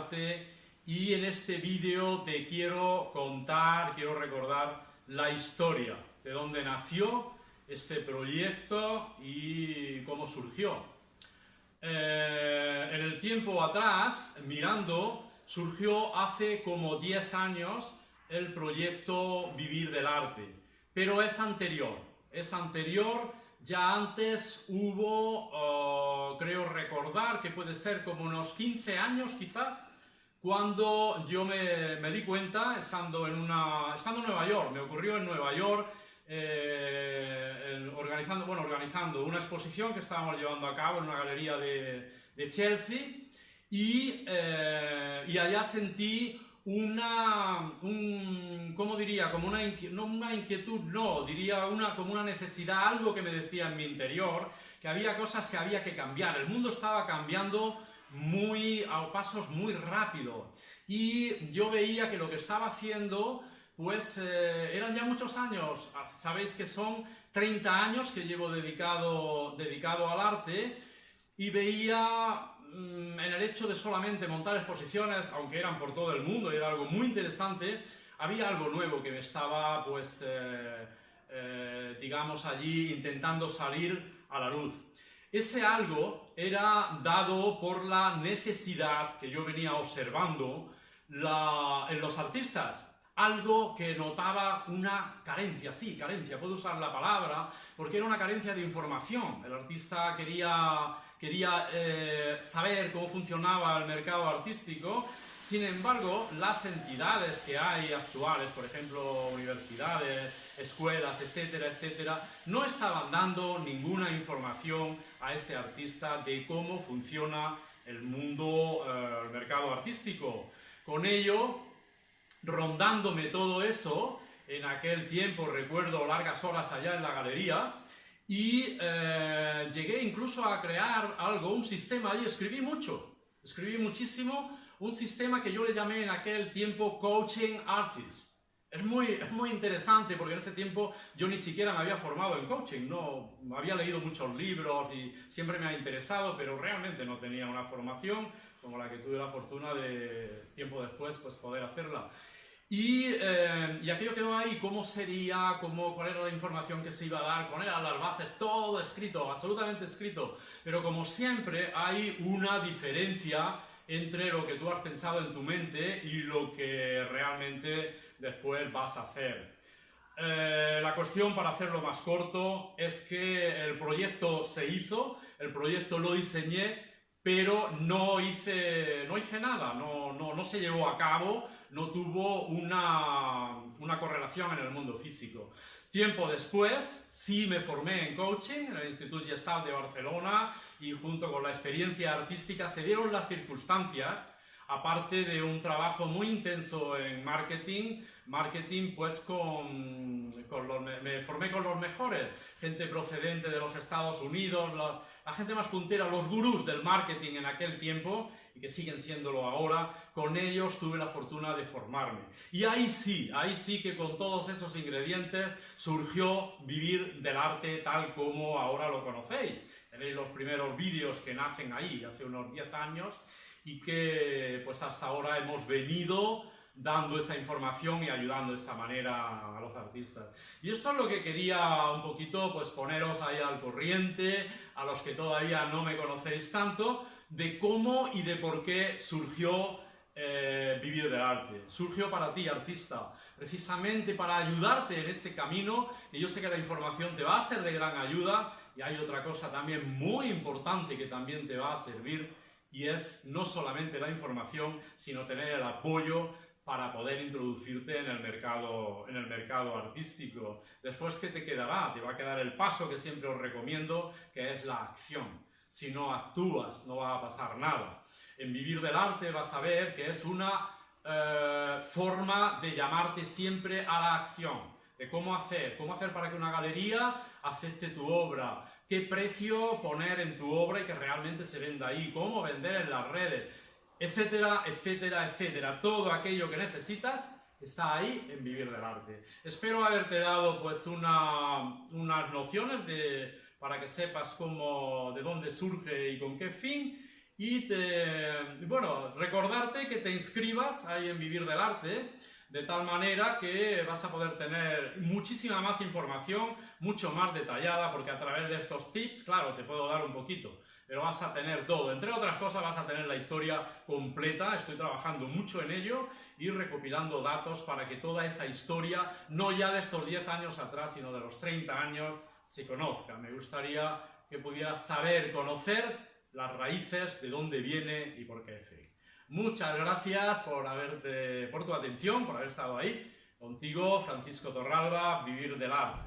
arte, y en este vídeo te quiero contar, quiero recordar la historia de dónde nació este proyecto y cómo surgió. En el tiempo atrás, mirando, surgió hace como 10 años el proyecto Vivir del Arte, pero es anterior, ya antes hubo, creo recordar que puede ser como unos 15 años quizá, cuando yo me di cuenta, estando en Nueva York, me ocurrió en Nueva York, organizando una exposición que estábamos llevando a cabo en una galería de Chelsea, y allá sentí ¿cómo diría? Como una inquietud, como una necesidad, algo que me decía en mi interior, que había cosas que había que cambiar. El mundo estaba cambiando a pasos muy rápidos, y yo veía que lo que estaba haciendo, pues eran ya muchos años. Sabéis que son 30 años que llevo dedicado al arte, y veía en el hecho de solamente montar exposiciones, aunque eran por todo el mundo y era algo muy interesante, había algo nuevo que me estaba, pues, digamos, allí intentando salir a la luz. Ese algo era dado por la necesidad que yo venía observando en los artistas. Algo que notaba una carencia, sí, carencia, puedo usar la palabra, porque era una carencia de información. El artista quería saber cómo funcionaba el mercado artístico. Sin embargo, las entidades que hay actuales, por ejemplo, universidades, escuelas, etcétera, etcétera, no estaban dando ninguna información a este artista de cómo funciona el mundo, el mercado artístico. Con ello, rondándome todo eso, en aquel tiempo recuerdo largas horas allá en la galería, y llegué incluso a crear un sistema, y escribí muchísimo, un sistema que yo le llamé en aquel tiempo Coaching Artist. Es muy interesante, porque en ese tiempo yo ni siquiera me había formado en coaching, no había leído muchos libros y siempre me ha interesado, pero realmente no tenía una formación como la que tuve la fortuna de tiempo después pues poder hacerla. Y aquello quedó ahí, cómo sería, cuál era la información que se iba a dar, cuáles eran las bases, todo escrito, absolutamente escrito. Pero como siempre hay una diferencia entre lo que tú has pensado en tu mente y lo que realmente después vas a hacer. La cuestión, para hacerlo más corto, es que el proyecto se hizo, el proyecto lo diseñé, pero no hice nada, no se llevó a cabo, no tuvo una correlación en el mundo físico. Tiempo después sí me formé en coaching en el Institut Gestalt de Barcelona, y junto con la experiencia artística se dieron las circunstancias, aparte de un trabajo muy intenso en marketing pues me formé con los mejores, gente procedente de los Estados Unidos, la gente más puntera, los gurús del marketing en aquel tiempo, y que siguen siéndolo ahora. Con ellos tuve la fortuna de formarme. Y ahí sí que con todos esos ingredientes surgió Vivir del Arte tal como ahora lo conocéis. Tenéis los primeros vídeos que nacen ahí, hace unos 10 años, y que pues hasta ahora hemos venido dando esa información y ayudando de esa manera a los artistas. Y esto es lo que quería un poquito pues poneros ahí al corriente, a los que todavía no me conocéis tanto, de cómo y de por qué surgió Vivir del Arte. Surgió para ti, artista, precisamente para ayudarte en este camino, que yo sé que la información te va a ser de gran ayuda, y hay otra cosa también muy importante que también te va a servir, y es no solamente la información, sino tener el apoyo para poder introducirte en el mercado artístico. Después, ¿qué te quedará? Te va a quedar el paso que siempre os recomiendo, que es la acción. Si no actúas, no va a pasar nada. En Vivir del Arte vas a ver que es una forma de llamarte siempre a la acción, de cómo hacer para que una galería acepte tu obra, qué precio poner en tu obra y que realmente se venda ahí, cómo vender en las redes, etcétera, etcétera, etcétera. Todo aquello que necesitas está ahí en Vivir del Arte. Espero haberte dado pues unas nociones para que sepas de dónde surge y con qué fin. y bueno, recordarte que te inscribas ahí en Vivir del Arte, de tal manera que vas a poder tener muchísima más información, mucho más detallada, porque a través de estos tips, claro, te puedo dar un poquito, pero vas a tener todo. Entre otras cosas, vas a tener la historia completa. Estoy trabajando mucho en ello y recopilando datos para que toda esa historia, no ya de estos 10 años atrás, sino de los 30 años, se conozca. Me gustaría que pudieras saber, conocer las raíces, de dónde viene y por qué fe. Muchas gracias por tu atención, por haber estado ahí. Contigo, Francisco Torralba, Vivir del Arte.